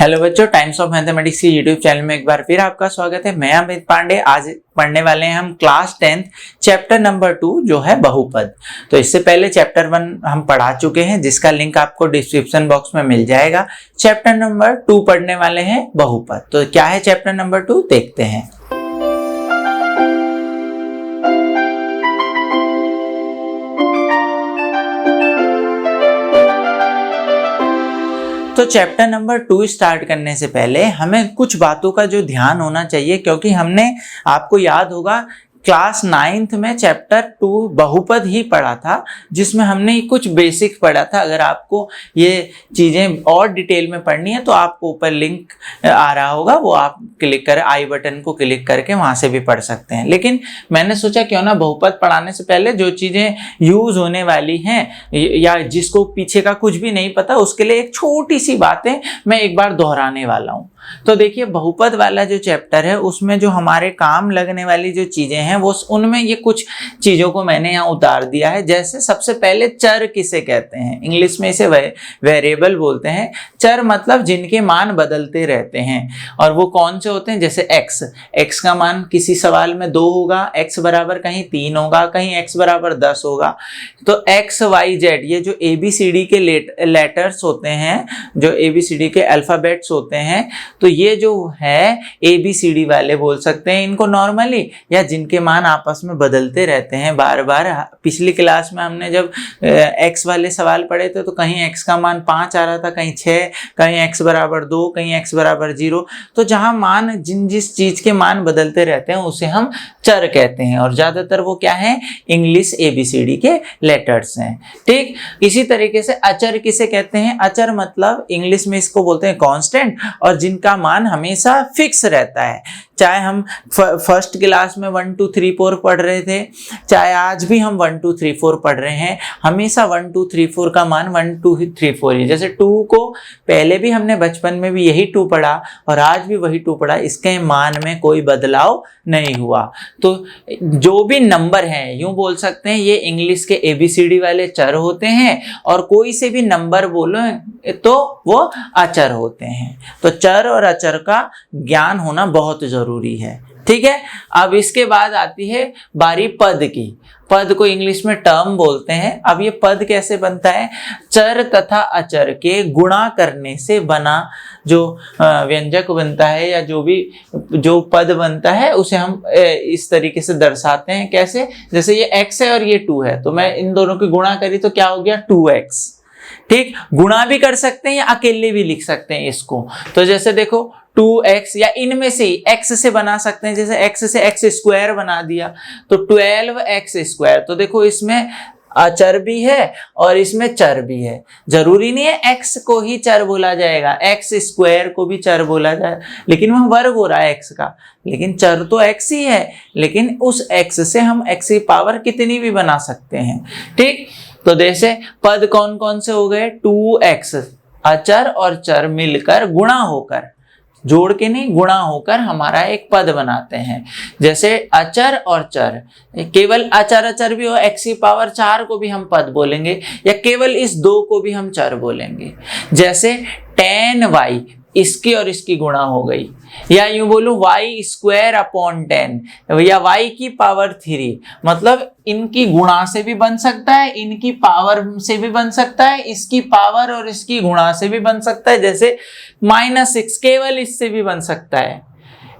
Hello बच्चों, times of mathematics की YouTube channel में एक बार फिर आपका स्वागत है। मैं अमित पांडे। आज पढ़ने वाले हैं हम क्लास 10 चैप्टर नंबर 2 जो है बहुपद। तो इससे पहले चैप्टर 1 हम पढ़ा चुके हैं, जिसका लिंक आपको डिस्क्रिप्शन बॉक्स में मिल जाएगा। चैप्टर नंबर 2 पढ़ने वाले हैं बहुपद। तो क्या है चैप्टर नंबर 2, देखते हैं। तो चैप्टर नंबर 2 स्टार्ट करने से पहले हमें कुछ बातों का जो ध्यान होना चाहिए, क्योंकि हमने, आपको याद होगा, क्लास 9th में चैप्टर 2 बहुपद ही पढ़ा था, जिसमें हमने कुछ बेसिक पढ़ा था। अगर आपको ये चीज़ें और डिटेल में पढ़नी है तो आपको ऊपर लिंक आ रहा होगा, वो आप क्लिक कर आई बटन को क्लिक करके वहाँ से भी पढ़ सकते हैं। लेकिन मैंने सोचा क्यों ना बहुपद पढ़ाने से पहले जो चीज़ें यूज़ होने वाली हैं या जिसको पीछे का कुछ भी नहीं पता, उसके लिए एक छोटी सी बातें मैं एक बार दोहराने वाला हूँ। तो देखिए, बहुपद वाला जो चैप्टर है उसमें जो हमारे काम लगने वाली जो चीजें हैं वो उनमें ये कुछ चीजों को मैंने यहाँ उतार दिया है। जैसे सबसे पहले चर किसे कहते हैं, इंग्लिश में इसे वेरिएबल बोलते हैं। चर मतलब जिनके मान बदलते रहते हैं, और वो कौन से होते हैं, जैसे x का मान किसी सवाल में 2 होगा, x बराबर कहीं 3 होगा, कहीं x बराबर 10 होगा। तो x y z ये जो ABCD के लेटर्स होते हैं, जो ABCD के अल्फाबेट्स होते हैं, तो ये जो है ABCD वाले बोल सकते हैं इनको नॉर्मली, या जिनके मान आपस में बदलते रहते हैं बार बार। पिछली क्लास में हमने जब x वाले सवाल पढ़े थे तो कहीं x का मान 5 आ रहा था, कहीं 6, कहीं x बराबर 2, कहीं x बराबर 0। तो जहां मान जिस चीज के मान बदलते रहते हैं उसे हम चर कहते हैं, और ज्यादातर वो क्या है, इंग्लिश ABCD के लेटर्स हैं। ठीक इसी तरीके से अचर किसे कहते हैं, अचर मतलब इंग्लिश में इसको बोलते हैं कांस्टेंट, और जिनका मान हमेशा फिक्स रहता है। चाहे हम फर्स्ट क्लास में 1 2 3 4 पढ़ रहे थे, चाहे आज भी हम 1 2 3 4 पढ़ रहे हैं, हमेशा 1 2 3 4 का मान 1 2 3 4 ही। जैसे 2 को पहले भी हमने बचपन में भी यही 2 पढ़ा और आज भी वही 2 पढ़ा, इसके मान में कोई बदलाव नहीं हुआ। तो जो भी नंबर हैं, यूं बोल सकते हैं ये इंग्लिश के ABCD वाले चर होते हैं, और कोई से भी नंबर बोलो तो वो अचर होते हैं। तो चर और अचर का ज्ञान होना बहुत जरूरी है। ठीक है, अब इसके बाद आती है बारी पद की। पद को इंग्लिश में टर्म बोलते हैं। अब ये पद कैसे बनता है, चर तथा अचर के गुणा करने से बना जो व्यंजक बनता है, या जो पद बनता है उसे हम इस तरीके से दर्शाते हैं। कैसे, जैसे ये x है और ये 2 है, तो मैं इन दोनों की गुणा करी तो क्या हो गया, 2x। ठीक, गुणा भी कर सकते हैं या अकेले भी लिख सकते हैं इसको। तो जैसे देखो 2x, या इनमें से x से बना सकते हैं, जैसे x से x स्क्वायर बना दिया तो 12x स्क्वायर। तो देखो इसमें अचर भी है और इसमें चर भी है। जरूरी नहीं है x को ही चर बोला जाएगा, x स्क्वायर को भी चर बोला जाए, लेकिन वह वर्ग हो रहा है x का, लेकिन चर तो x ही है, लेकिन उस x से हम x की पावर कितनी भी बना सकते हैं। ठीक, तो जैसे पद कौन कौन से हो गए, 2x, अचर और चर मिलकर गुणा होकर, जोड़ के नहीं, गुणा होकर हमारा एक पद बनाते हैं। जैसे अचर और चर, केवल अचर अचर भी हो, x की पावर 4 को भी हम पद बोलेंगे, या केवल इस 2 को भी हम चर बोलेंगे। जैसे tan y, इसकी और इसकी गुणा हो गई, या यूं बोलूं y स्क्वायर अपॉन 10, या y की पावर 3, मतलब इनकी गुणा से भी बन सकता है, इनकी पावर से भी बन सकता है, इसकी पावर और इसकी गुणा से भी बन सकता है। जैसे -6 केवल इससे भी बन सकता है,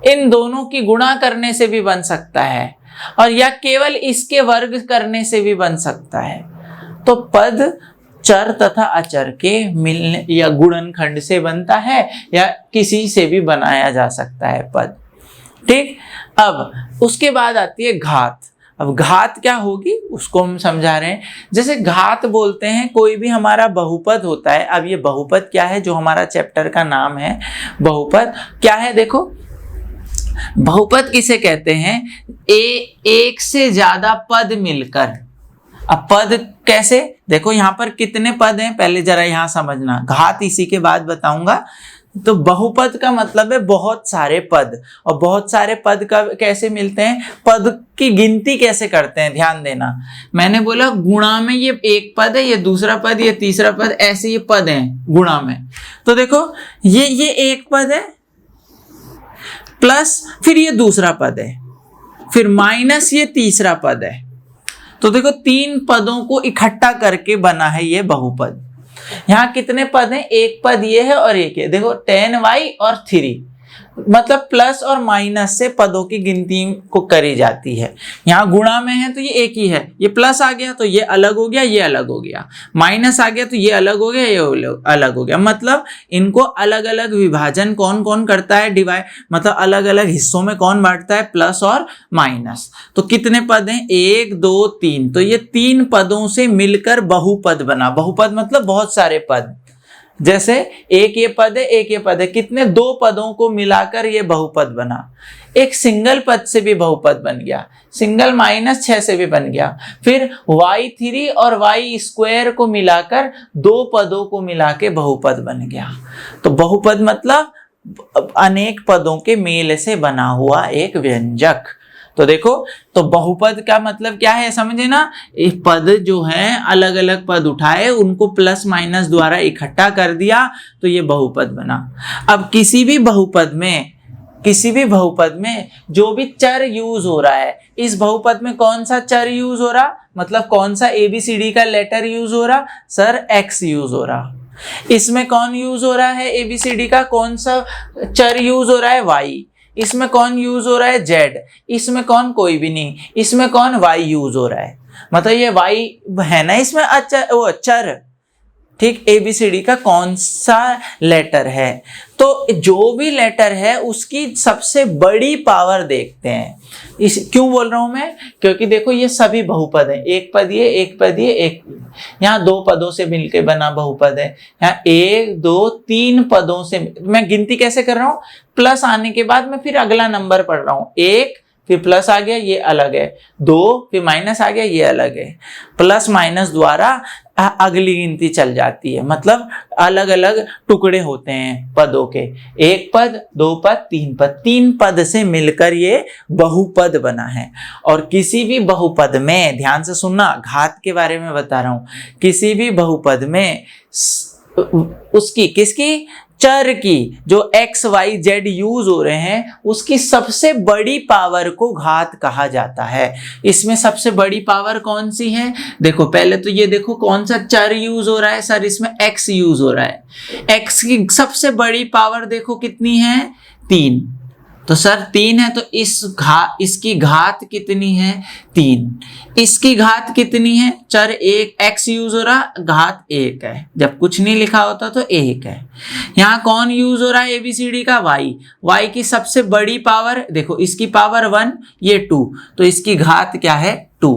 इन दोनों की गुणा करने से भी बन सकता है, और या केवल इसके वर्ग करने से भी बन सकता है। तो पद चर तथा अचर के मिलने या गुणनखंड से बनता है, या किसी से भी बनाया जा सकता है पद। ठीक, अब उसके बाद आती है घात। अब घात क्या होगी उसको हम समझा रहे हैं। जैसे घात बोलते हैं, कोई भी हमारा बहुपद होता है। अब ये बहुपद क्या है, जो हमारा चैप्टर का नाम है बहुपद क्या है, देखो बहुपद किसे कहते हैं, एक से ज्यादा पद मिलकर। अब पद कैसे, देखो यहाँ पर कितने पद हैं, पहले जरा यहाँ समझना, घात इसी के बाद बताऊंगा। तो बहुपद का मतलब है बहुत सारे पद, और बहुत सारे पद का कैसे मिलते हैं, पद की गिनती कैसे करते हैं, ध्यान देना। मैंने बोला गुणा में ये एक पद है, ये दूसरा पद, ये तीसरा पद, ऐसे ये पद हैं गुणा में। तो देखो ये एक पद है, प्लस फिर ये दूसरा पद है, फिर माइनस ये तीसरा पद है। तो देखो 3 पदों को इकट्ठा करके बना है ये बहुपद। यहाँ कितने पद हैं, एक पद ये है और एक है, देखो 10y और 3, मतलब प्लस और माइनस से पदों की गिनती को करी जाती है। यहाँ गुणा में है तो ये एक ही है, ये प्लस आ गया तो ये अलग हो गया, ये अलग हो गया, माइनस आ गया तो ये अलग हो गया, ये अलग हो गया। मतलब इनको अलग अलग विभाजन कौन कौन करता है, डिवाइड, मतलब अलग अलग हिस्सों में कौन बांटता है, प्लस और माइनस। तो कितने पद हैं, 1 2 3, तो ये 3 पदों से मिलकर बहुपद बना। बहुपद मतलब बहुत सारे पद, जैसे एक ये पद है, एक ये पद है, कितने, 2 पदों को मिलाकर ये बहुपद बना। एक सिंगल पद से भी बहुपद बन गया, सिंगल माइनस 6 से भी बन गया। फिर y3 और y² को मिलाकर 2 पदों को मिला के बहुपद बन गया। तो बहुपद मतलब अनेक पदों के मेल से बना हुआ एक व्यंजक। तो देखो, तो बहुपद का मतलब क्या है समझे ना, एक पद जो है अलग अलग पद उठाए, उनको प्लस माइनस द्वारा इकट्ठा कर दिया तो ये बहुपद बना। अब किसी भी बहुपद में जो भी चर यूज हो रहा है, इस बहुपद में कौन सा चर यूज हो रहा, मतलब कौन सा ABCD का लेटर यूज हो रहा, सर x यूज हो रहा। इसमें कौन यूज हो रहा है, ABCD का कौन सा चर यूज हो रहा है, y। इसमें कौन यूज हो रहा है, z। इसमें कौन, कोई भी नहीं। इसमें कौन, y यूज हो रहा है, मतलब ये y है ना इसमें चर, ठीक। ABCD का कौन सा लेटर है, तो जो भी लेटर है उसकी सबसे बड़ी पावर देखते हैं। इस क्यों बोल रहा हूं मैं, क्योंकि देखो ये सभी बहुपद हैं, एक पद ये, एक पद ये, एक, यहाँ 2 पदों से मिलके बना बहुपद है। यहाँ 1 2 3 पदों से, मैं गिनती कैसे कर रहा हूँ, प्लस आने के बाद मैं फिर अगला नंबर पढ़ रहा हूँ, 1 फिर प्लस आ गया ये अलग है, 2 फिर माइनस आ गया ये अलग है, प्लस माइनस द्वारा अगली गिनती चल जाती है। मतलब अलग अलग टुकड़े होते हैं पदों के, 1 पद 2 पद 3 पद, 3 पद से मिलकर ये बहुपद बना है। और किसी भी बहुपद में, ध्यान से सुनना, घात के बारे में बता रहा हूं, किसी भी बहुपद में उसकी, किसकी, चर की, जो x y z यूज हो रहे हैं, उसकी सबसे बड़ी पावर को घात कहा जाता है। इसमें सबसे बड़ी पावर कौन सी है, देखो पहले तो ये देखो कौन सा चर यूज हो रहा है, सर इसमें x यूज हो रहा है। x की सबसे बड़ी पावर देखो कितनी है, 3। तो सर 3 है तो इसकी घात कितनी है, 3। इसकी घात कितनी है, चर 1 x यूज हो रहा, घात 1 है, जब कुछ नहीं लिखा होता तो 1 है। यहाँ कौन यूज हो रहा है ABCD का, y की सबसे बड़ी पावर देखो, इसकी पावर 1, ये 2, तो इसकी घात क्या है, 2।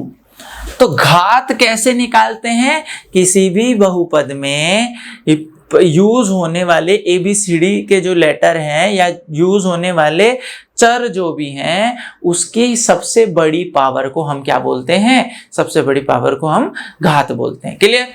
तो घात कैसे निकालते हैं, किसी भी बहुपद में यूज होने वाले ABCD के जो लेटर हैं या यूज होने वाले चर जो भी हैं, उसकी सबसे बड़ी पावर को हम क्या बोलते हैं, सबसे बड़ी पावर को हम घात बोलते हैं। क्लियर।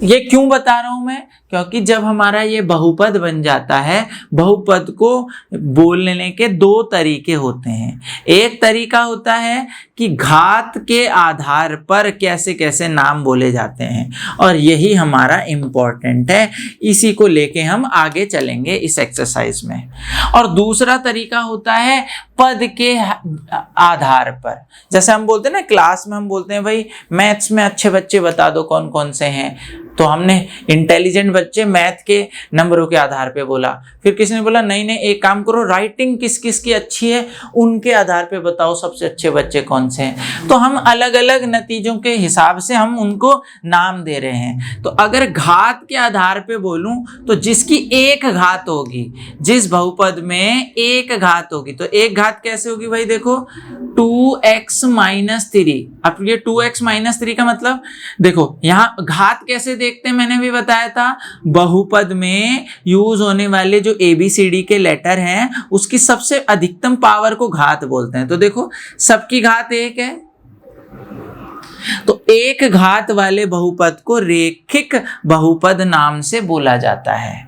ये क्यों बता रहा हूं मैं, क्योंकि जब हमारा ये बहुपद बन जाता है, बहुपद को बोलने के 2 तरीके होते हैं। एक तरीका होता है कि घात के आधार पर कैसे कैसे नाम बोले जाते हैं, और यही हमारा इम्पोर्टेंट है, इसी को लेके हम आगे चलेंगे इस एक्सरसाइज में। और दूसरा तरीका होता है पद के आधार पर, जैसे हम बोलते हैं ना क्लास में, हम बोलते हैं भाई मैथ्स में अच्छे बच्चे बता दो कौन कौन से हैं, तो हमने इंटेलिजेंट बच्चे मैथ के नंबरों के आधार पे बोला। फिर किसी ने बोला नहीं नहीं एक काम करो, राइटिंग किस किस की अच्छी है उनके आधार पे बताओ सबसे अच्छे बच्चे कौन से हैं। तो हम अलग अलग नतीजों के हिसाब से हम उनको नाम दे रहे हैं। तो अगर घात के आधार पे बोलूं तो जिसकी एक घात होगी, जिस बहुपद में एक घात होगी, तो एक घात कैसे होगी भाई, देखो 2x - 3। अब ये 2x - 3 का मतलब देखो, यहाँ घात कैसे देखते हैं, मैंने भी बताया था, बहुपद में यूज होने वाले जो ABCD के लेटर हैं उसकी सबसे अधिकतम पावर को घात बोलते हैं। तो देखो सबकी घात 1 है, तो एक घात वाले बहुपद को रेखिक बहुपद नाम से बोला जाता है।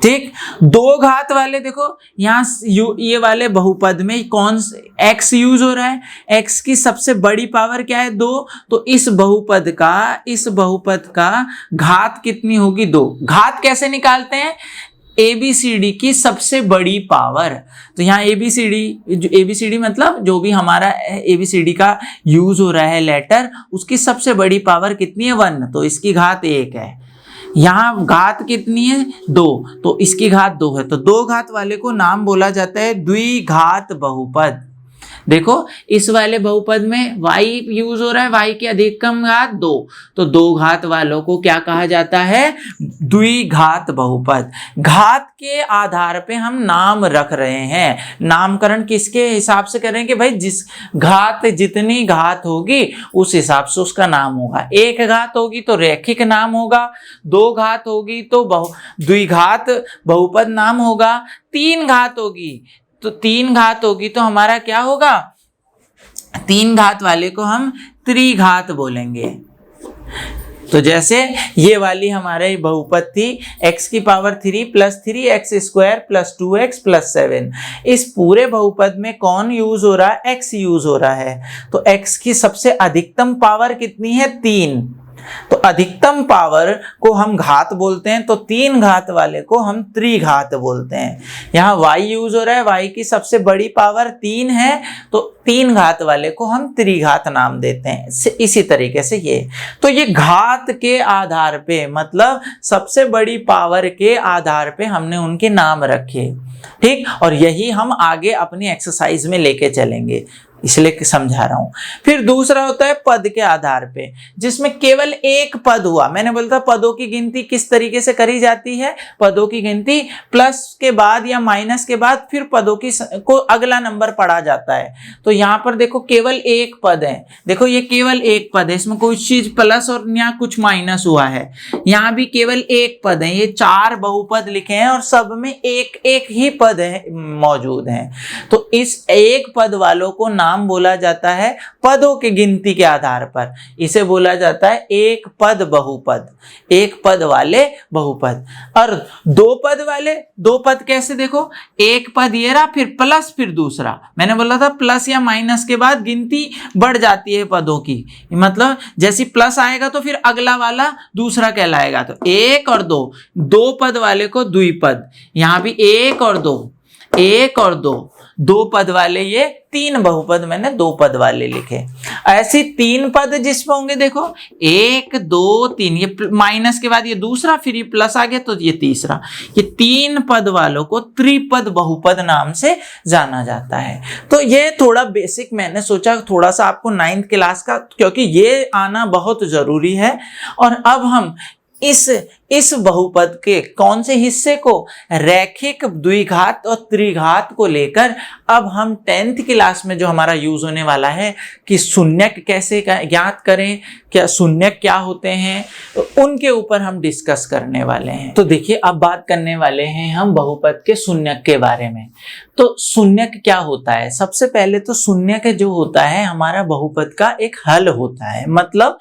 ठीक, दो घात वाले, देखो यहाँ ये वाले बहुपद में कौन x यूज हो रहा है, x की सबसे बड़ी पावर क्या है 2, तो इस बहुपद का घात कितनी होगी 2। घात कैसे निकालते हैं, ABCD की सबसे बड़ी पावर। तो यहाँ ABCD मतलब जो भी हमारा ABCD का यूज हो रहा है लेटर, उसकी सबसे बड़ी पावर कितनी है 1, तो इसकी घात 1 है। यहाँ घात कितनी है 2, तो इसकी घात 2 है। तो दो घात वाले को नाम बोला जाता है द्विघात बहुपद। देखो इस वाले बहुपद में y यूज हो रहा है, y की अधिकतम घात 2, तो दो घात वालों को क्या कहा जाता है, द्विघात बहुपद। घात के आधार पे हम नाम रख रहे हैं। नामकरण किसके हिसाब से करें कि भाई जिस घात जितनी घात होगी उस हिसाब से उसका नाम होगा। एक घात होगी तो रैखिक नाम होगा, दो घात होगी तो द्विघात बहुपद नाम होगा, तीन घात होगी तो हमारा क्या होगा, तीन घात वाले को हम त्रिघात बोलेंगे। तो जैसे ये वाली हमारे बहुपद थी x की power 3 plus 3x² plus 2x plus 7, इस पूरे बहुपद में कौन यूज हो रहा है, x यूज हो रहा है। तो x की सबसे अधिकतम पावर कितनी है 3, तो अधिकतम पावर को हम घात बोलते हैं, तो तीन घात वाले को हम त्रिघात बोलते हैं। यहाँ y यूज हो रहा है, y की सबसे बड़ी पावर 3 है, तो तीन घात वाले को हम त्रिघात नाम देते हैं। इसी तरीके से ये घात के आधार पे, मतलब सबसे बड़ी पावर के आधार पे हमने उनके नाम रखे। ठीक, और यही हम आगे अपनी एक्सरसाइज में लेके चलेंगे, इसलिए समझा रहा हूं। फिर दूसरा होता है पद के आधार पे, जिसमें केवल एक पद हुआ। मैंने बोला था पदों की गिनती किस तरीके से करी जाती है, पदों की गिनती प्लस के बाद या माइनस के बाद फिर पदों की को अगला नंबर पढ़ा जाता है। तो यहाँ पर देखो केवल एक पद है, देखो ये केवल एक पद है, इसमें कोई चीज प्लस और यहाँ कुछ माइनस हुआ है। यहाँ भी केवल एक पद है, ये 4 बहुपद लिखे हैं और सब में एक एक ही पद है मौजूद है। तो इस एक पद वालों को नाम बोला जाता है पदों की गिनती के आधार पर, इसे बोला जाता है एक पद बहुपद, एक पद वाले बहुपद। और दो पद वाले, दो पद कैसे, देखो एक पद ये रहा, फिर प्लस, फिर दूसरा। मैंने बोला था प्लस या माइनस के बाद गिनती बढ़ जाती है पदों की, मतलब जैसे प्लस आएगा तो फिर अगला वाला दूसरा कहलाएगा। तो एक और दो पद वाले को द्विपद, यहाँ भी एक और दो पद वाले, ये तीन बहुपद मैंने दो पद वाले लिखे। ऐसी तीन पद जिसमें होंगे, देखो 1 2 3, ये माइनस के बाद ये दूसरा, फिर ये प्लस आ गया तो ये तीसरा। ये तीन पद वालों को त्रिपद बहुपद नाम से जाना जाता है। तो ये थोड़ा बेसिक मैंने सोचा थोड़ा सा आपको 9th क्लास का, क्योंकि ये आना बहुत जरूरी है। और अब हम इस बहुपद के कौन से हिस्से को, रैखिक, द्विघात और त्रिघात को लेकर अब हम 10th क्लास में जो हमारा यूज होने वाला है कि शून्यक कैसे ज्ञात करें, क्या शून्यक क्या होते हैं, तो उनके ऊपर हम डिस्कस करने वाले हैं। तो देखिए अब बात करने वाले हैं हम बहुपद के शून्यक के बारे में। तो शून्यक क्या होता है, सबसे पहले तो शून्यक जो होता है हमारा बहुपद का एक हल होता है। मतलब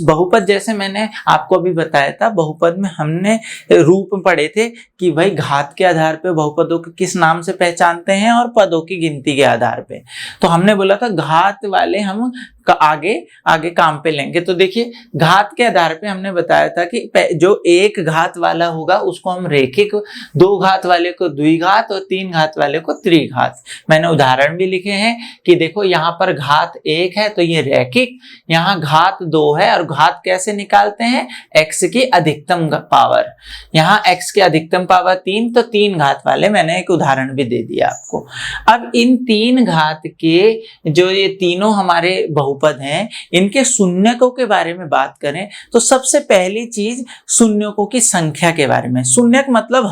बहुपद, जैसे मैंने आपको अभी बताया था, बहुपद में हमने रूप पढ़े थे कि भाई घात के आधार पे बहुपदों को किस नाम से पहचानते हैं और पदों की गिनती के आधार पे। तो हमने बोला था घात वाले हम आगे काम पे लेंगे। तो देखिए घात के आधार पे हमने बताया था कि जो एक घात वाला होगा उसको हम रैखिक, दो घात वाले को द्विघात और तीन घात वाले को त्रिघात। मैंने उदाहरण भी लिखे हैं कि देखो यहाँ पर घात 1 है तो ये रैखिक, यहाँ घात 2 है और घात कैसे निकालते हैं, x की अधिकतम पावर, यहाँ x की अधिकतम पावर 3, तो तीन घात वाले मैंने एक उदाहरण भी दे दिया आपको। अब इन तीन घात के जो ये तीनों हमारे बहुपद हैं, इनके शून्यकों के बारे में बात करें तो सबसे पहली चीज शून्यकों की संख्या के बारे में। शून्यक मतलब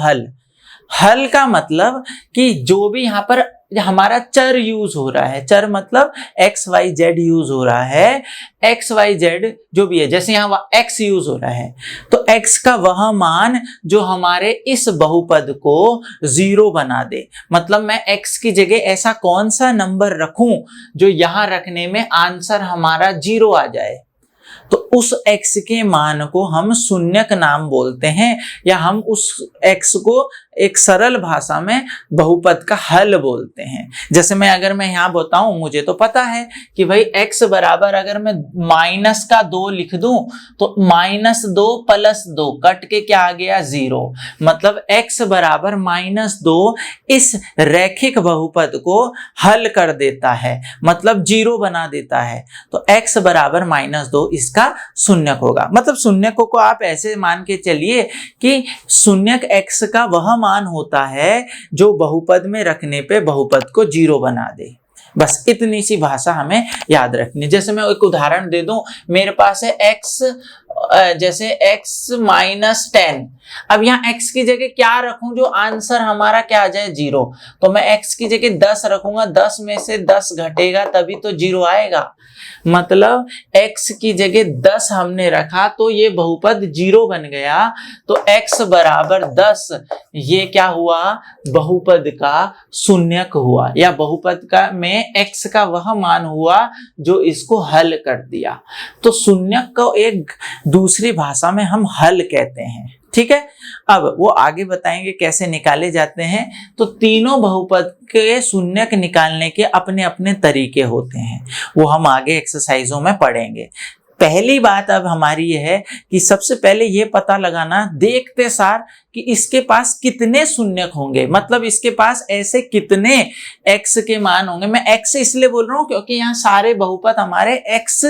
हल का मतलब कि जो भी यहाँ पर हमारा चर यूज हो रहा है, चर मतलब x y z यूज हो रहा है, x y z जो भी है, जैसे यहाँ x यूज हो रहा है तो x का वह मान जो हमारे इस बहुपद को 0 बना दे। मतलब मैं x की जगह ऐसा कौन सा नंबर रखूं जो यहाँ रखने में आंसर हमारा 0 आ जाए। तो उस x के मान को हम शून्यक नाम बोलते हैं, या हम उस x को एक सरल भाषा में बहुपद का हल बोलते हैं। जैसे अगर मैं यहाँ बताऊं, मुझे तो पता है कि भाई x बराबर, अगर मैं माइनस का 2 लिख दूं तो -2 + 2 कट के क्या आ गया 0, मतलब x बराबर -2 इस रैखिक बहुपद को हल कर देता है, मतलब 0 बना देता है। तो x बराबर -2 इसका शून्यक होगा। मतलब शून्यकों को आप ऐसे मान के चलिए कि शून्यक x का वह मान होता है जो बहुपद में रखने पे बहुपद को 0 बना दे। बस इतनी सी भाषा हमें याद रखनी। जैसे मैं एक उदाहरण दे दूं, मेरे पास है x, जैसे x -10। अब यहाँ x की जगह क्या रखूं जो आंसर हमारा क्या आ जाए 0, तो मैं x की जगह 10 रखूंगा, 10 में से 10 घटेगा तभी तो 0 आएगा। मतलब x की जगह 10 हमने रखा तो ये बहुपद 0 बन गया। तो x बराबर 10 ये क्या हुआ, बहुपद का शून्यक हुआ, या बहुपद का में x का वह मान हुआ जो इसको हल कर दिया। तो शून्यक को एक दूसरी भाषा में हम हल कहते हैं। ठीक है, अब वो आगे बताएंगे कैसे निकाले जाते हैं। तो तीनों बहुपद के शून्यक निकालने के अपने अपने तरीके होते हैं, वो हम आगे एक्सरसाइजों में पढ़ेंगे। पहली बात अब हमारी ये है कि सबसे पहले ये पता लगाना देखते सार कि इसके पास कितने शून्यक होंगे, मतलब इसके पास ऐसे कितने x के मान होंगे। मैं x इसलिए बोल रहा हूँ क्योंकि यहाँ सारे बहुपद हमारे x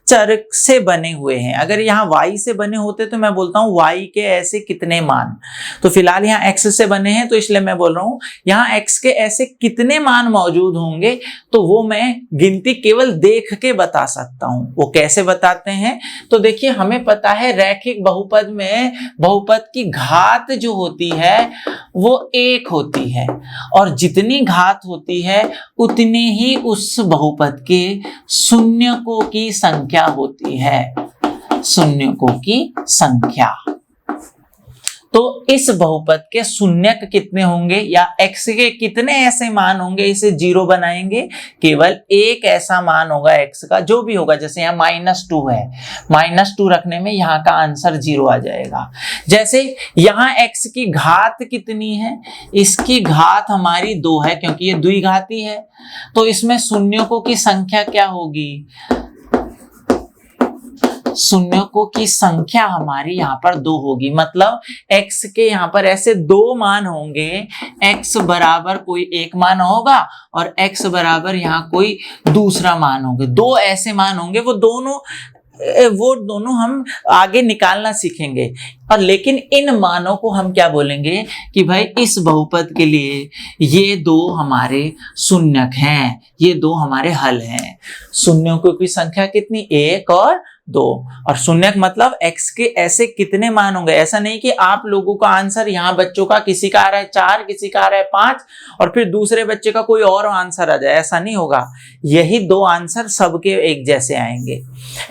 चर से बने हुए हैं। अगर यहाँ y से बने होते तो मैं बोलता हूँ y के ऐसे कितने मान, तो फिलहाल यहाँ x से बने हैं तो इसलिए मैं बोल रहा हूँ यहाँ x के ऐसे कितने मान मौजूद होंगे, तो वो मैं गिनती केवल देख के बता सकता हूँ। वो कैसे बताते हैं, तो देखिए हमें पता है रैखिक बहुपद में बहुपद की घात जो होती है वो 1 होती है, और जितनी घात होती है उतनी ही उस बहुपद के शून्यकों की संख्या होती है, शून्यकों की संख्या। तो इस बहुपद के शून्यक कितने होंगे या x के कितने ऐसे मान होंगे इसे 0 बनाएंगे, केवल एक ऐसा मान होगा x का जो भी होगा। जैसे यहाँ -2 है, -2 रखने में यहाँ का आंसर 0 आ जाएगा। जैसे यहाँ x की घात कितनी है, इसकी घात हमारी 2 है क्योंकि ये द्विघाती है, तो इसमें शून्यकों की संख्या क्या होगी, शून्यकों की संख्या हमारी यहाँ पर 2 होगी। मतलब x के यहाँ पर ऐसे 2 मान होंगे, x बराबर कोई एक मान होगा और x बराबर यहाँ कोई दूसरा मान होंगे। 2 ऐसे मान होंगे, वो दोनों हम आगे निकालना सीखेंगे। और लेकिन इन मानों को हम क्या बोलेंगे कि भाई इस बहुपद के लिए ये 2 हमारे शून्यक हैं, ये 2 हमारे हल हैं। शून्यकों की संख्या कितनी, 1 और 2, और शून्यक मतलब x के ऐसे कितने मान होंगे। ऐसा नहीं कि आप लोगों का आंसर यहाँ बच्चों का किसी का आ रहा है 4, किसी का आ रहा है 5 और फिर दूसरे बच्चे का कोई और आंसर आ जाए, ऐसा नहीं होगा। यही 2 आंसर सबके एक जैसे आएंगे।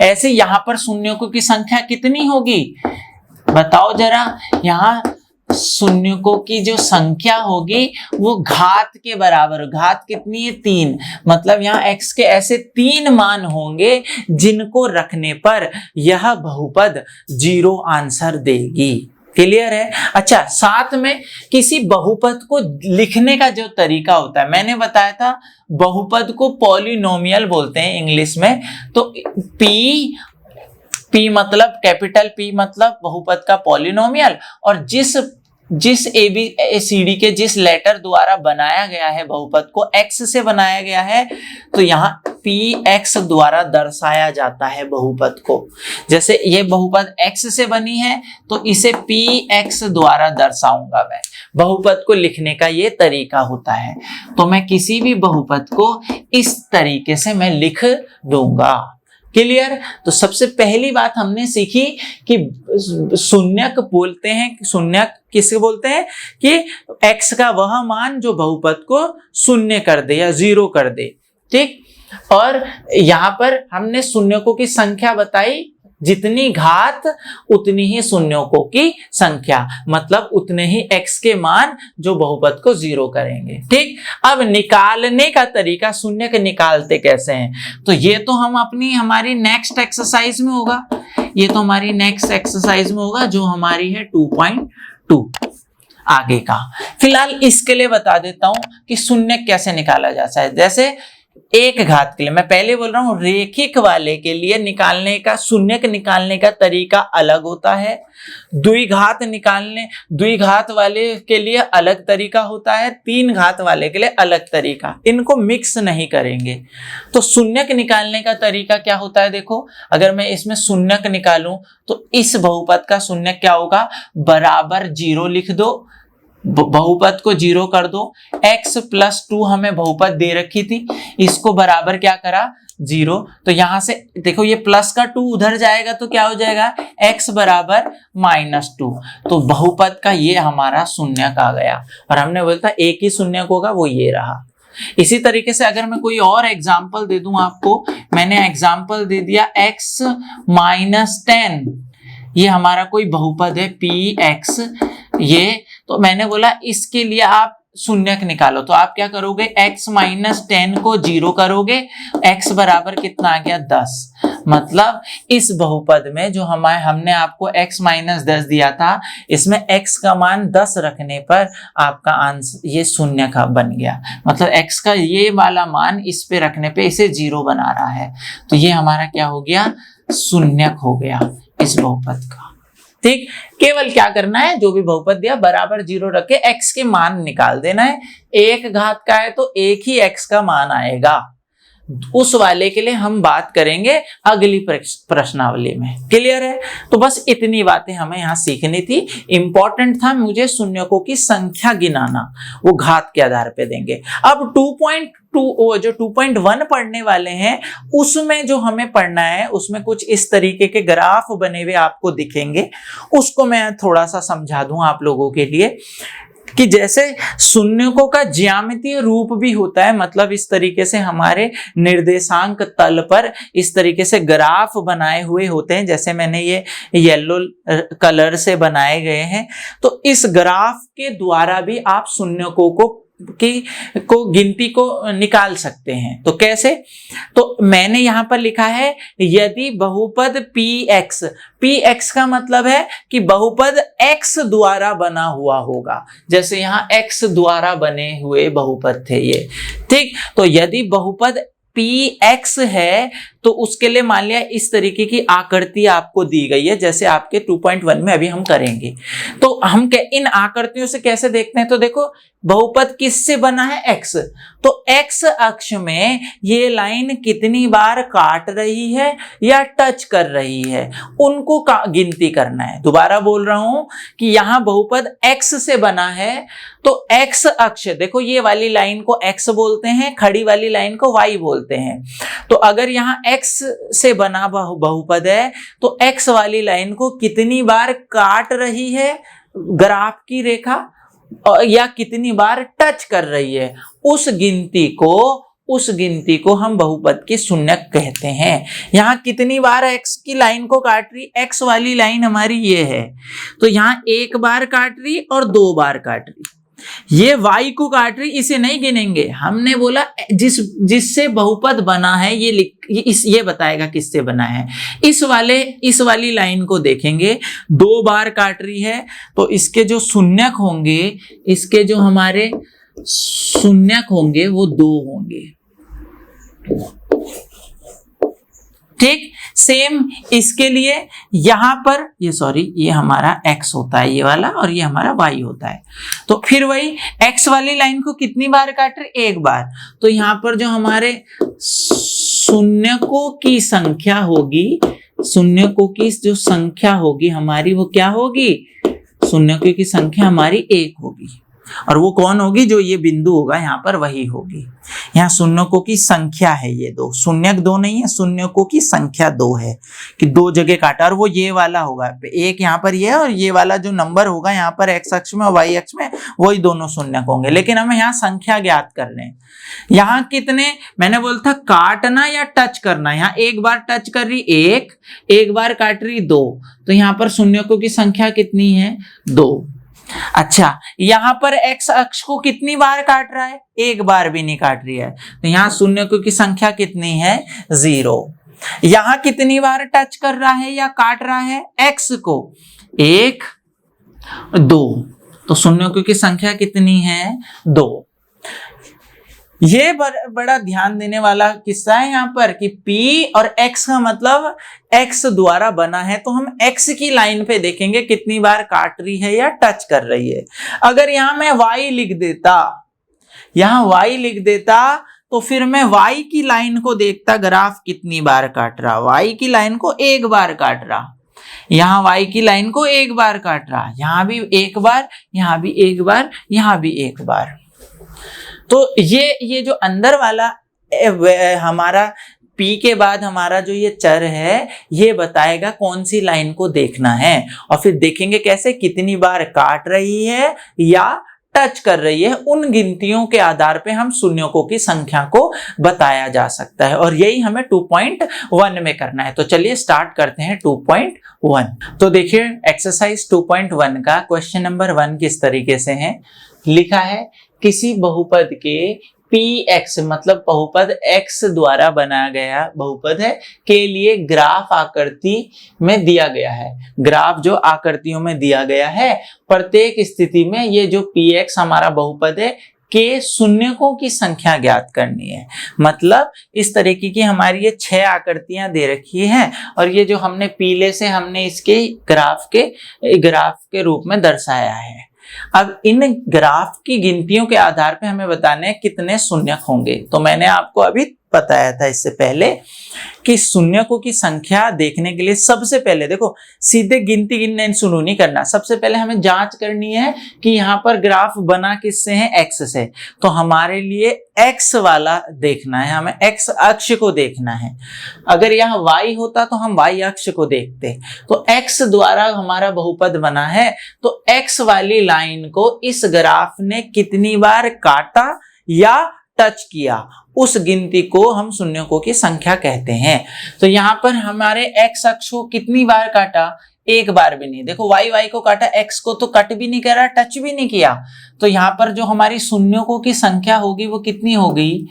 ऐसे यहाँ पर शून्यकों की संख्या कितनी होगी बताओ जरा। यहाँ शून्यकों की जो संख्या होगी वो घात के बराबर, घात कितनी है 3, मतलब यहाँ x के ऐसे 3 मान होंगे जिनको रखने पर यह बहुपद 0 आंसर देगी। क्लियर है। अच्छा, साथ में किसी बहुपद को लिखने का जो तरीका होता है, मैंने बताया था बहुपद को पॉलिनोमियल बोलते हैं इंग्लिश में। तो P मतलब कैपिटल P मतलब बहुपद का पॉलिनोमियल, और जिस ABCD के जिस लेटर द्वारा बनाया गया है बहुपद को x से बनाया गया है, तो यहाँ px द्वारा दर्शाया जाता है बहुपद को। जैसे ये बहुपद x से बनी है तो इसे px द्वारा दर्शाऊंगा मैं। बहुपद को लिखने का ये तरीका होता है, तो मैं किसी भी बहुपद को इस तरीके से मैं लिख दूंगा। क्लियर। तो सबसे पहली बात हमने सीखी कि शून्यक बोलते हैं, शून्यक किसे बोलते हैं कि x का वह मान जो बहुपद को शून्य कर दे या 0 कर दे। ठीक, और यहाँ पर हमने शून्यकों की संख्या बताई, जितनी घात उतनी ही शून्यकों की संख्या, मतलब उतने ही x के मान जो बहुपद को 0 करेंगे। ठीक, अब निकालने का तरीका, शून्यक निकालते कैसे हैं, तो ये तो हम हमारी नेक्स्ट एक्सरसाइज में होगा। ये तो हमारी नेक्स्ट एक्सरसाइज में होगा जो हमारी है 2.2 आगे का। फिलहाल इसके लिए बता देता हूं कि शून्य कैसे निकाला जाता है। जैसे एक घात के लिए, मैं पहले बोल रहा हूं रेखिक वाले के लिए निकालने का, शून्य निकालने का तरीका अलग होता है। द्विघात वाले के लिए अलग तरीका होता है, तीन घात वाले के लिए अलग तरीका। इनको मिक्स नहीं करेंगे। तो शून्यक निकालने का तरीका क्या होता है, देखो अगर मैं इसमें शून्यक निकालूं तो इस बहुपद का शून्यक क्या होगा, बराबर 0 लिख दो, बहुपद को 0 कर दो। x + 2 हमें बहुपद दे रखी थी, इसको बराबर क्या करा 0। तो यहां से देखो ये प्लस का 2 उधर जाएगा तो क्या हो जाएगा, x बराबर -2। तो बहुपद का ये हमारा शून्यक आ गया। और हमने बोला था एक ही शून्यक होगा, वो ये रहा। इसी तरीके से अगर मैं कोई और एग्जाम्पल दे दूं आपको, मैंने एग्जाम्पल दे दिया x - 10, ये हमारा कोई बहुपद है px, ये तो मैंने बोला इसके लिए आप शून्यक निकालो। तो आप क्या करोगे, x - 10 को 0 करोगे, x बराबर कितना आ गया 10। मतलब इस बहुपद में जो हमने आपको x - 10 दिया था, इसमें x का मान 10 रखने पर आपका आंसर ये शून्य का बन गया। मतलब x का ये वाला मान इस पे रखने पे इसे 0 बना रहा है। तो ये हमारा क्या हो गया, शून्यक हो गया इस बहुपद का। ठीक, केवल क्या करना है, जो भी बहुपद दिया बराबर 0 रख के x के मान निकाल देना है। एक घात का है तो एक ही x का मान आएगा। उस वाले के लिए हम बात करेंगे अगली प्रश्नावली में। क्लियर है? तो बस इतनी बातें हमें यहाँ सीखनी थी। इंपॉर्टेंट था मुझे शून्यकों की संख्या गिनाना, वो घात के आधार पे देंगे। अब 2.2 जो 2.1 पढ़ने वाले हैं, उसमें जो हमें पढ़ना है, उसमें कुछ इस तरीके के ग्राफ बने हुए आपको दिखेंगे। उसको मैं थोड़ा सा समझा दूं आप लोगों के लिए कि जैसे शून्यकों का ज्यामितीय रूप भी होता है। मतलब इस तरीके से हमारे निर्देशांक तल पर इस तरीके से ग्राफ बनाए हुए होते हैं, जैसे मैंने ये येलो कलर से बनाए गए हैं। तो इस ग्राफ के द्वारा भी आप शून्यकों को गिनती को निकाल सकते हैं। तो कैसे? तो मैंने यहां पर लिखा है यदि बहुपद px का मतलब है कि बहुपद x द्वारा बना हुआ होगा। जैसे यहां x द्वारा बने हुए बहुपद थे ये, ठीक। तो यदि बहुपद px है तो उसके लिए मान लिया इस तरीके की आकृति आपको दी गई है, जैसे आपके 2.1 में अभी हम करेंगे। तो हम इन आकृतियों से कैसे देखते हैं, तो देखो बहुपद किससे बना है, x। तो x अक्ष में ये लाइन कितनी बार काट रही है या टच कर रही है, उनको गिनती करना है। दोबारा बोल रहा हूं कि यहां बहुपद x से बना है, तो x अक्ष, देखो ये वाली लाइन को x बोलते हैं, खड़ी वाली लाइन को y बोलते हैं। तो अगर यहाँ x से बना बहुपद है तो x वाली लाइन को कितनी बार काट रही है ग्राफ की रेखा या कितनी बार टच कर रही है, उस गिनती को हम बहुपद की शून्यक कहते हैं। यहाँ कितनी बार x की लाइन को काट रही, x वाली लाइन हमारी ये है, तो यहाँ एक बार काट रही और 2 बार काट रही। ये y को काट रही, इसे नहीं गिनेंगे। हमने बोला जिससे बहुपद बना है ये बताएगा किससे बना है। इस वाली लाइन को देखेंगे, 2 बार काट रही है, तो इसके जो शून्यक होंगे, इसके जो हमारे शून्यक होंगे वो 2 होंगे। ठीक, सेम इसके लिए यहां पर ये हमारा x होता है, ये वाला, और ये हमारा y होता है। तो फिर वही x वाली लाइन को कितनी बार काट रहे, 1 बार। तो यहां पर जो हमारे शून्यकों की संख्या होगी, शून्यकों की जो संख्या होगी हमारी, वो क्या होगी, शून्यकों की संख्या हमारी 1 होगी। और वो कौन होगी, जो ये बिंदु होगा यहाँ पर वही होगी। यहाँ शून्यकों की संख्या है ये 2, शून्यक 2 नहीं है, शून्यकों की संख्या 2 है कि 2 जगह काटा। और वो ये वाला होगा, एक यहाँ पर ये है, और ये वाला जो नंबर होगा यहाँ पर x अक्ष में और y अक्ष में, वही दोनों शून्यक होंगे। लेकिन हमें यहाँ संख्या ज्ञात करने हैं। यहाँ कितने, मैंने बोला था काटना या टच करना। यहाँ 1 बार टच कर रही 1 बार काट रही 2, तो यहाँ पर शून्यकों की संख्या कितनी है, 2। अच्छा, यहां पर x अक्ष को कितनी बार काट रहा है, 1 बार भी नहीं काट रही है, तो यहां शून्यकों की संख्या कितनी है, 0। यहां कितनी बार टच कर रहा है या काट रहा है x को? 1 2, तो शून्यों की संख्या कितनी है? 2। ये बड़ा ध्यान देने वाला किस्सा है यहाँ पर कि P और X का मतलब X द्वारा बना है, तो हम X की लाइन पे देखेंगे कितनी बार काट रही है या टच कर रही है। अगर यहाँ मैं Y लिख देता, यहाँ Y लिख देता, तो फिर मैं Y की लाइन को देखता ग्राफ कितनी बार काट रहा। Y की लाइन को 1 बार काट रहा, यहाँ Y की लाइन को 1 बार काट रहा, यहाँ भी 1 बार, यहाँ भी 1 बार, यहाँ भी 1 बार। तो ये जो अंदर वाला हमारा P के बाद हमारा जो ये चर है, ये बताएगा कौन सी लाइन को देखना है, और फिर देखेंगे कैसे, कितनी बार काट रही है या टच कर रही है। उन गिनतियों के आधार पे हम शून्यों की संख्या को बताया जा सकता है, और यही हमें 2.1 में करना है। तो चलिए स्टार्ट करते हैं 2.1। तो देखिए एक्सरसाइज 2.1 का क्वेश्चन नंबर 1 किस तरीके से है, लिखा है किसी बहुपद के px मतलब बहुपद x द्वारा बनाया गया बहुपद है के लिए ग्राफ आकृति में दिया गया है। ग्राफ जो आकृतियों में दिया गया है, प्रत्येक स्थिति में ये जो px हमारा बहुपद है के शून्यकों की संख्या ज्ञात करनी है। मतलब इस तरीके की हमारी ये 6 आकृतियां दे रखी हैं, और ये जो हमने पीले से हमने इसके ग्राफ के रूप में दर्शाया है। अब इन ग्राफ की गिनतियों के आधार पे हमें बताने हैं कितने शून्यक होंगे। तो मैंने आपको अभी बताया था इससे पहले कि शून्यकों की संख्या देखने के लिए सबसे पहले देखो, सीधे गिनती गिनने शुरू नहीं करना। सबसे पहले हमें जांच करनी है कि यहाँ पर ग्राफ बना किससे है, x से। तो हमारे लिए x वाला देखना है, हमें x अक्ष को देखना है। अगर यहाँ y होता तो हम y अक्ष को देखते। तो x द्वारा हमारा बहुपद बना है, तो x वाली लाइन को इस ग्राफ ने कितनी बार काटा या टच किया, उस गिनती को हम शून्यकों की संख्या कहते हैं। तो यहाँ पर हमारे x अक्ष को कितनी बार काटा, 1 बार भी नहीं। देखो y को काटा, x को तो कट भी नहीं करा, टच भी नहीं किया। तो यहाँ पर जो हमारी शून्यकों की संख्या होगी वो कितनी होगी,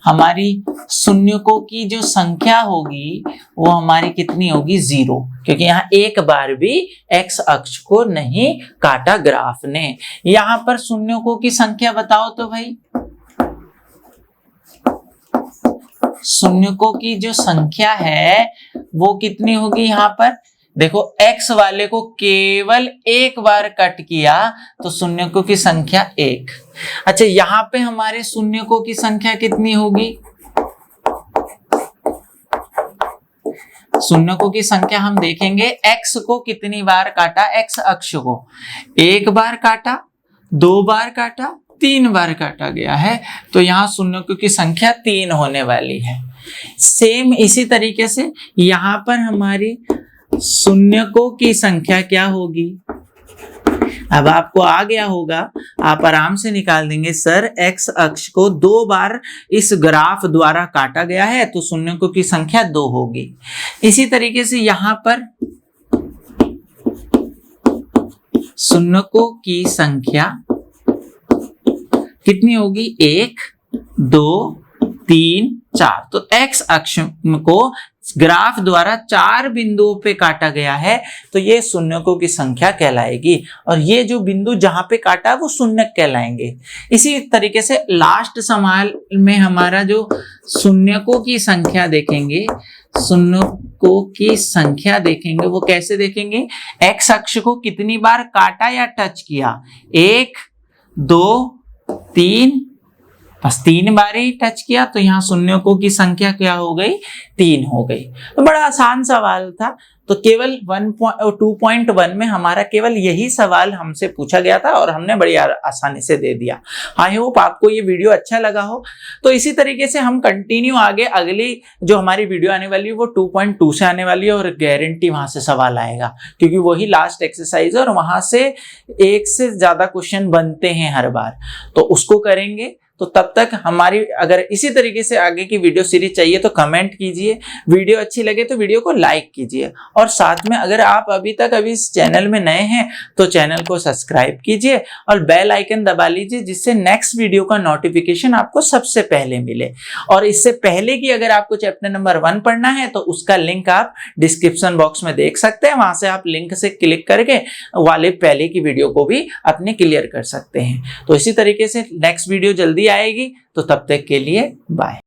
हमारी शून्यकों की जो संख्या होगी वो हमारी कितनी होगी, 0, क्योंकि यहाँ 1 बार भी x अक्ष को नहीं काटा ग्राफ ने। यहाँ पर शून्यकों की संख्या बताओ तो भाई, शून्यकों की जो संख्या है वो कितनी होगी। यहाँ पर देखो x वाले को केवल 1 बार कट किया तो शून्यकों की संख्या 1। अच्छा, यहाँ पे हमारे शून्यकों की संख्या कितनी होगी, शून्यकों की संख्या हम देखेंगे x को कितनी बार काटा, x अक्ष को 1 बार काटा, 2 बार काटा, 3 बार काटा गया है। तो यहाँ शून्यकों की संख्या 3 होने वाली है। सेम इसी तरीके से यहाँ पर हमारी शून्यकों की संख्या क्या होगी, अब आपको आ गया होगा, आप आराम से निकाल देंगे। सर x अक्ष को 2 बार इस ग्राफ द्वारा काटा गया है तो शून्यकों की संख्या 2 होगी। इसी तरीके से यहाँ पर शून्यकों की संख्या कितनी होगी, 1 2 3 4। तो x अक्ष को ग्राफ द्वारा 4 बिंदुओं पे काटा गया है, तो ये शून्यकों की संख्या कहलाएगी, और ये जो बिंदु जहां पे काटा वो शून्यक कहलाएंगे। इसी तरीके से लास्ट सवाल में हमारा जो शून्यकों की संख्या देखेंगे, शून्यकों की संख्या देखेंगे वो कैसे देखेंगे, x अक्ष को कितनी बार काटा या टच किया, 1 2 3, बस 3 बार ही टच किया, तो यहाँ शून्यकों की संख्या क्या हो गई, 3 हो गई। तो बड़ा आसान सवाल था। तो केवल 2.1 में हमारा केवल यही सवाल हमसे पूछा गया था और हमने बड़ी आसानी से दे दिया। आई होप आपको ये वीडियो अच्छा लगा हो। तो इसी तरीके से हम कंटिन्यू आगे अगली जो हमारी वीडियो आने वाली है वो 2.2 से आने वाली है, और गारंटी वहां से सवाल आएगा, क्योंकि वही लास्ट एक्सरसाइज है और वहां से 1 से ज्यादा क्वेश्चन बनते हैं हर बार, तो उसको करेंगे। तो तो तब तक हमारी अगर इसी तरीके से आगे की वीडियो सीरीज चाहिए तो कमेंट कीजिए, वीडियो अच्छी लगे तो वीडियो को लाइक कीजिए, और साथ में अगर आप अभी तक इस चैनल में नए हैं तो चैनल को सब्सक्राइब कीजिए और बेल आइकन दबा लीजिए, जिससे नेक्स्ट वीडियो का नोटिफिकेशन आपको सबसे पहले मिले। और इससे पहले कि अगर आपको चैप्टर नंबर 1 पढ़ना है तो उसका लिंक आप डिस्क्रिप्शन बॉक्स में देख सकते हैं, वहां से आप लिंक से क्लिक करके वाले पहले की वीडियो को भी अपने क्लियर कर सकते हैं। तो इसी तरीके से नेक्स्ट वीडियो जल्दी आएगी, तो तब तक के लिए बाय।